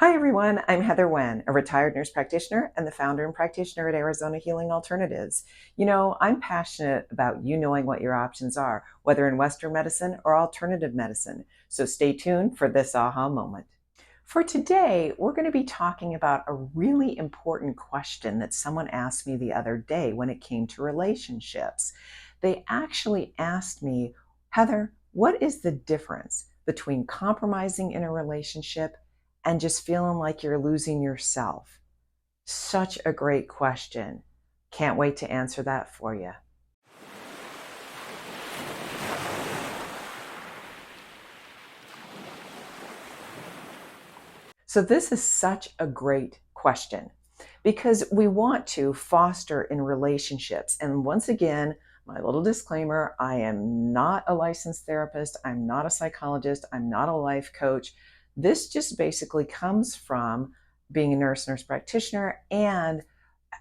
Hi everyone, I'm Heather Wen, a retired nurse practitioner and the founder and practitioner at Arizona Healing Alternatives. I'm passionate about you knowing what your options are, whether in Western medicine or alternative medicine. So stay tuned for this aha moment. For today, we're going to be talking about a really important question that someone asked me the other day when it came to relationships. They actually asked me, Heather, what is the difference between compromising in a relationship and just feeling like you're losing yourself? Such a great question. Can't wait to answer that for you. So this is such a great question because we want to foster in relationships. And once again, my little disclaimer, I am not a licensed therapist. I'm not a psychologist. I'm not a life coach. This just basically comes from being a nurse practitioner and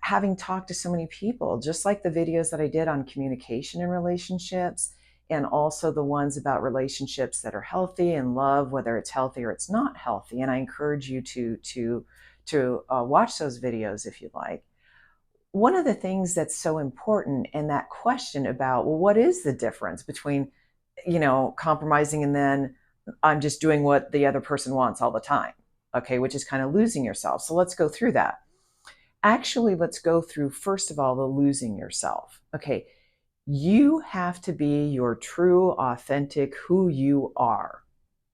having talked to so many people, just like the videos that I did on communication in relationships, and also the ones about relationships that are healthy and love, whether it's healthy or it's not healthy. And I encourage you to watch those videos if you'd like. One of the things that's so important in that question about, well, what is the difference between, compromising and then I'm just doing what the other person wants all the time, okay, which is kind of losing yourself. So let's go through that. Actually, let's go through, first of all, the losing yourself. Okay, you have to be your true, authentic, who you are.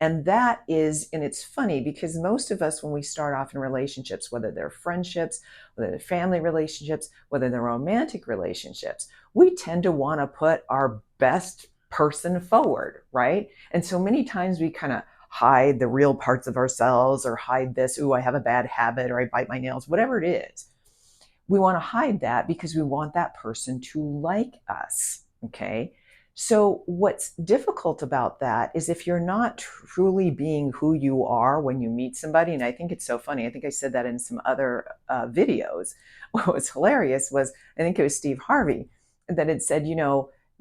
And that is, and it's funny because most of us, when we start off in relationships, whether they're friendships, whether they're family relationships, whether they're romantic relationships, we tend to want to put our best person forward, right? And so many times we kind of hide the real parts of ourselves or hide this, ooh, I have a bad habit or I bite my nails, whatever it is. We want to hide that because we want that person to like us, okay? So what's difficult about that is if you're not truly being who you are when you meet somebody, and I think it's so funny, I think I said that in some other videos. What was hilarious was, I think it was Steve Harvey, that had said,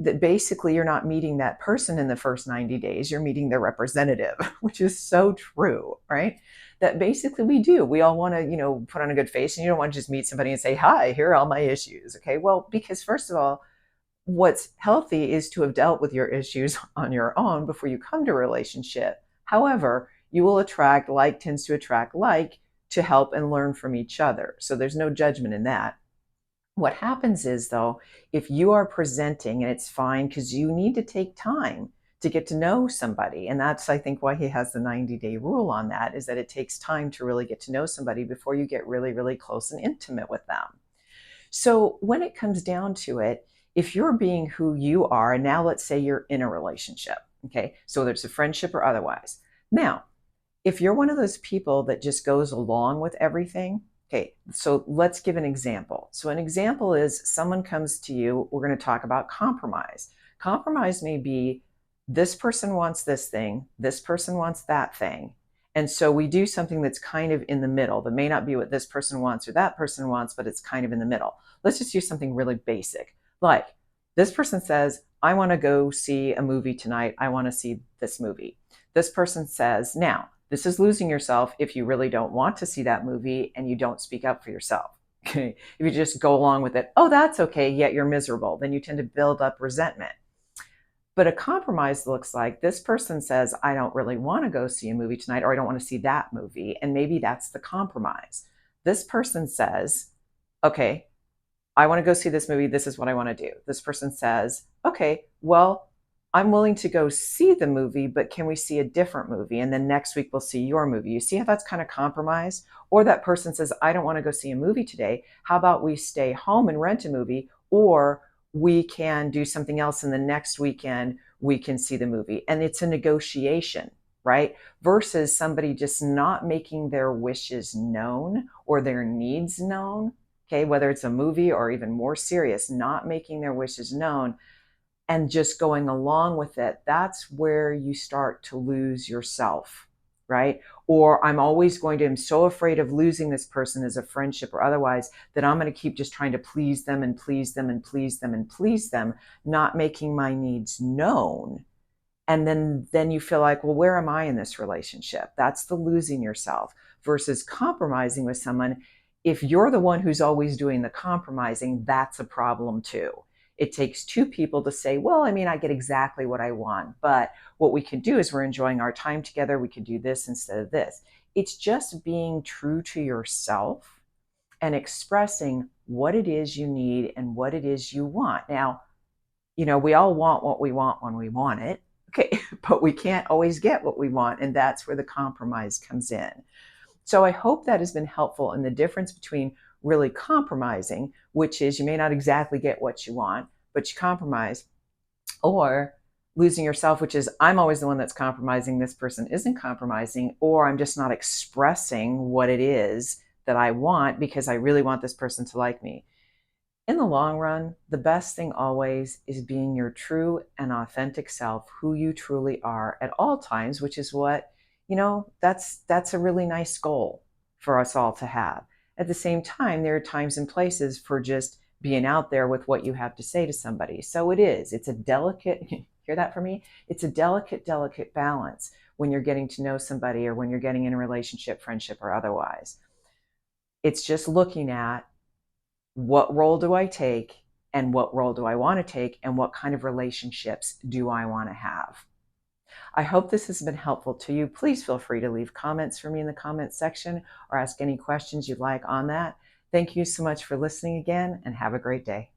that basically you're not meeting that person in the first 90 days, you're meeting their representative, which is so true, right? That basically we do. We all want to, put on a good face, and you don't want to just meet somebody and say, hi, here are all my issues. Okay. Well, because first of all, what's healthy is to have dealt with your issues on your own before you come to a relationship. However, you will attract, like tends to attract like, to help and learn from each other. So there's no judgment in that. What happens is, though, if you are presenting, and it's fine because you need to take time to get to know somebody. And that's, I think, why he has the 90-day rule on that, is that it takes time to really get to know somebody before you get really, really close and intimate with them. So when it comes down to it, if you're being who you are, and now let's say you're in a relationship, okay, so whether it's a friendship or otherwise. Now, if you're one of those people that just goes along with everything, okay, so let's give an example. So an example is someone comes to you, we're going to talk about compromise. Compromise may be this person wants this thing, this person wants that thing. And so we do something that's kind of in the middle. That may not be what this person wants or that person wants, but it's kind of in the middle. Let's just do something really basic. Like this person says, I want to go see a movie tonight. I want to see this movie. This person says, now, this is losing yourself if you really don't want to see that movie and you don't speak up for yourself. Okay. If you just go along with it, oh, that's okay, yet you're miserable, then you tend to build up resentment. But a compromise looks like this person says, I don't really want to go see a movie tonight, or I don't want to see that movie. And maybe that's the compromise. This person says, okay, I want to go see this movie. This is what I want to do. This person says, okay, well, I'm willing to go see the movie, but can we see a different movie? And then next week we'll see your movie. You see how that's kind of compromise? Or that person says, I don't want to go see a movie today. How about we stay home and rent a movie? Or we can do something else, and the next weekend we can see the movie. And it's a negotiation, right? Versus somebody just not making their wishes known or their needs known. Okay, whether it's a movie or even more serious, not making their wishes known and just going along with it. That's where you start to lose yourself, right? Or I'm so afraid of losing this person as a friendship or otherwise that I'm going to keep just trying to please them and please them and please them and please them, not making my needs known. And then you feel like, well, where am I in this relationship? That's the losing yourself. versus compromising with someone. If you're the one who's always doing the compromising, that's a problem too. It takes two people to say, well, I mean, I get exactly what I want, but what we can do is we're enjoying our time together. We could do this instead of this. It's just being true to yourself and expressing what it is you need and what it is you want. Now, we all want what we want when we want it. Okay, but we can't always get what we want, and that's where the compromise comes in. So I hope that has been helpful in the difference between really compromising, which is you may not exactly get what you want, but you compromise, or losing yourself, which is I'm always the one that's compromising, this person isn't compromising, or I'm just not expressing what it is that I want because I really want this person to like me. In the long run, the best thing always is being your true and authentic self, who you truly are at all times, which is what, that's a really nice goal for us all to have. At the same time, there are times and places for just being out there with what you have to say to somebody. So it's a delicate, hear that from me? It's a delicate balance when you're getting to know somebody or when you're getting in a relationship, friendship, or otherwise. It's just looking at what role do I take and what role do I want to take and what kind of relationships do I want to have. I hope this has been helpful to you. Please feel free to leave comments for me in the comments section or ask any questions you'd like on that. Thank you so much for listening again, and have a great day.